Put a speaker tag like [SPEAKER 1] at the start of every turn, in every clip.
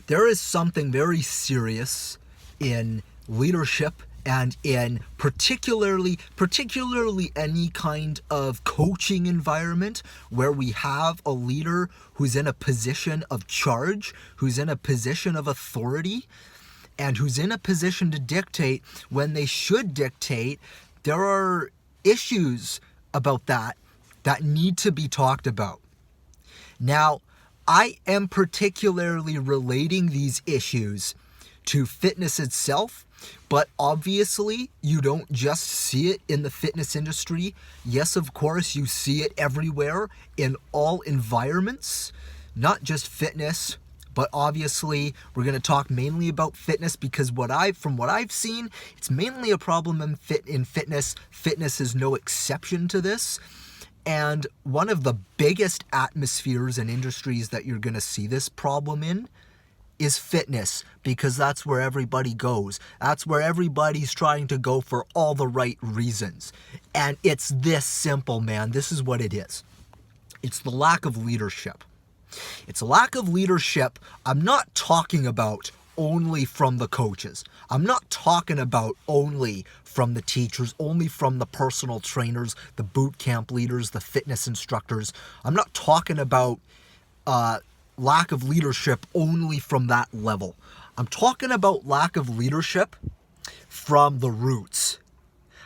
[SPEAKER 1] There is something very serious in leadership and in particularly any kind of coaching environment where we have a leader who's in a position of charge, who's in a position of authority, and who's in a position to dictate when they should dictate. There are issues about that need to be talked about. Now, I am particularly relating these issues to fitness itself, but obviously you don't just see it in the fitness industry. Yes, of course, you see it everywhere in all environments, not just fitness, but obviously we're going to talk mainly about fitness because from what I've seen, it's mainly a problem in fitness. Fitness is no exception to this. And one of the biggest atmospheres and industries that you're going to see this problem in is fitness, because that's where everybody goes. That's where everybody's trying to go for all the right reasons. And it's this simple, man. This is what it is. It's the lack of leadership. It's a lack of leadership. I'm not talking about only from the coaches. I'm not talking about only from the teachers, only from the personal trainers, the boot camp leaders, the fitness instructors. I'm not talking about lack of leadership only from that level. I'm talking about lack of leadership from the roots,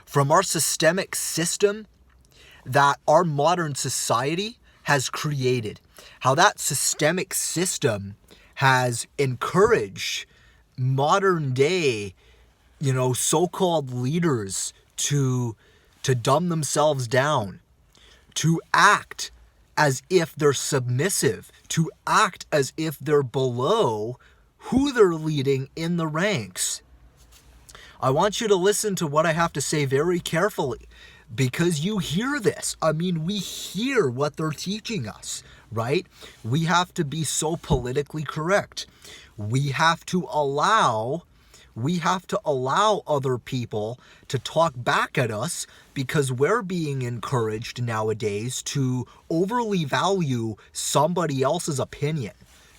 [SPEAKER 1] from our systemic system that our modern society has created. How that systemic system has encouraged modern day, so-called leaders to dumb themselves down, to act as if they're submissive, to act as if they're below who they're leading in the ranks. I want you to listen to what I have to say very carefully, because you hear this. I mean, we hear what they're teaching us, right? We have to be so politically correct. We have to allow other people to talk back at us because we're being encouraged nowadays to overly value somebody else's opinion.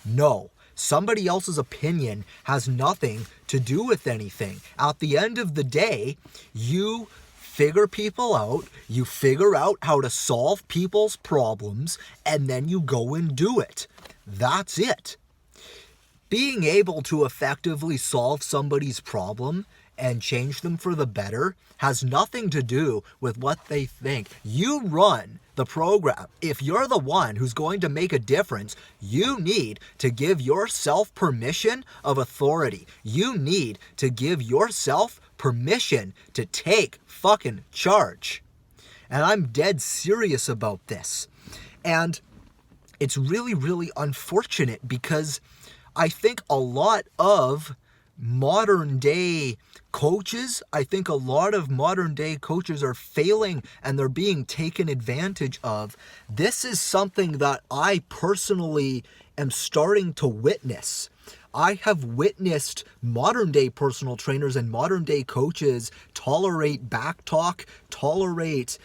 [SPEAKER 1] No, somebody else's opinion has nothing to do with anything. At the end of the day, you figure people out, you figure out how to solve people's problems, and then you go and do it. That's it. Being able to effectively solve somebody's problem and change them for the better has nothing to do with what they think. You run the program. If you're the one who's going to make a difference, you need to give yourself permission of authority. You need to give yourself permission to take fucking charge. And I'm dead serious about this. And it's really, really unfortunate because I think a lot of modern day coaches are failing and they're being taken advantage of. This is something that I personally am starting to witness. I have witnessed modern day personal trainers and modern day coaches tolerate backtalk, tolerate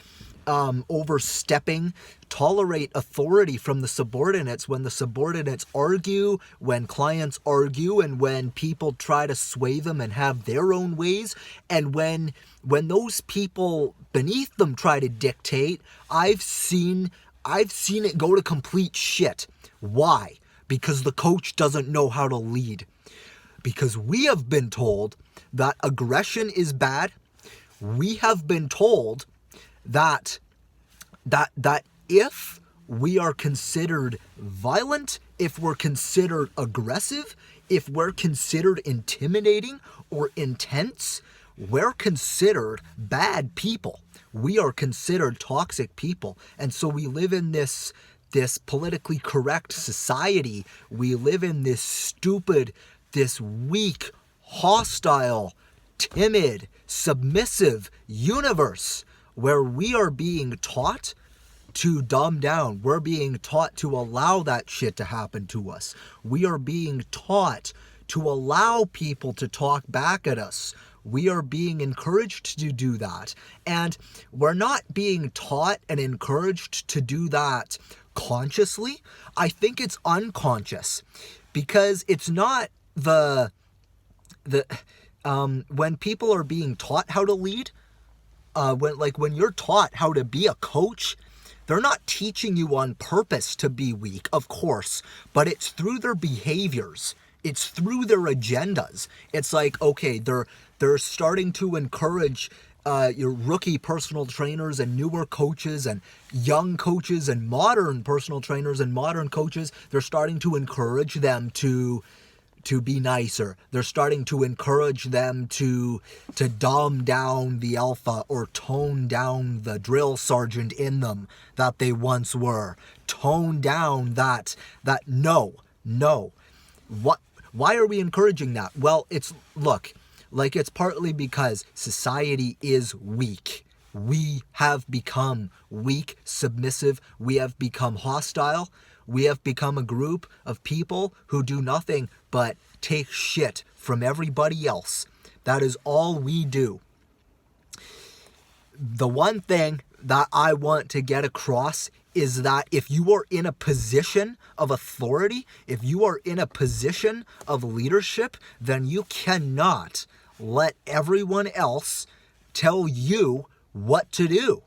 [SPEAKER 1] overstepping, tolerate authority from the subordinates when the subordinates argue, when clients argue, and when people try to sway them and have their own ways, and when those people beneath them try to dictate. I've seen it go to complete shit. Why? Because the coach doesn't know how to lead. Because we have been told that aggression is bad. We have been told that if we are considered violent, if we're considered aggressive, if we're considered intimidating or intense, we're considered bad people. We are considered toxic people. And so we live in this politically correct society. We live in this stupid, this weak, hostile, timid, submissive universe where we are being taught to dumb down. We're being taught to allow that shit to happen to us. We are being taught to allow people to talk back at us. We are being encouraged to do that. And we're not being taught and encouraged to do that consciously. I think it's unconscious. Because it's not when people are being taught how to lead, when you're taught how to be a coach, they're not teaching you on purpose to be weak, of course, but it's through their behaviors. It's through their agendas. It's like, okay, they're starting to encourage your rookie personal trainers and newer coaches and young coaches and modern personal trainers and modern coaches. They're starting to encourage them to be nicer. They're starting to encourage them to dumb down the alpha or tone down the drill sergeant in them that they once were. Tone down that no. Why are we encouraging that? Well, it's partly because society is weak. We have become weak, submissive. We have become hostile. We have become a group of people who do nothing but take shit from everybody else. That is all we do. The one thing that I want to get across is that if you are in a position of authority, if you are in a position of leadership, then you cannot let everyone else tell you what to do.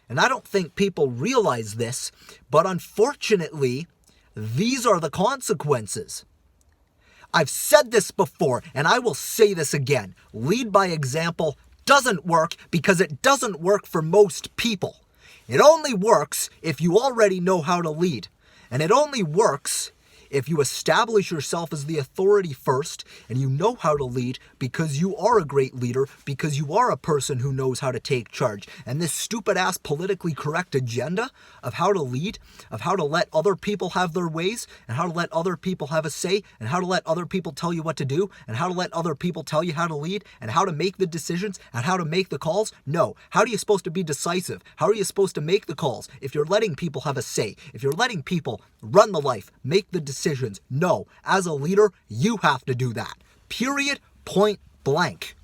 [SPEAKER 1] And I don't think people realize this, but unfortunately, these are the consequences. I've said this before, and I will say this again. Lead by example doesn't work because it doesn't work for most people. It only works if you already know how to lead. And it only works if you establish yourself as the authority first and you know how to lead because you are a great leader, because you are a person who knows how to take charge. And this stupid ass politically correct agenda of how to lead, of how to let other people have their ways and how to let other people have a say and how to let other people tell you what to do and how to let other people tell you how to lead and how to make the decisions and how to make the calls. No. How are you supposed to be decisive? How are you supposed to make the calls if you're letting people have a say? If you're letting people run the life, make the decisions? No. As a leader, you have to do that. Period. Point blank.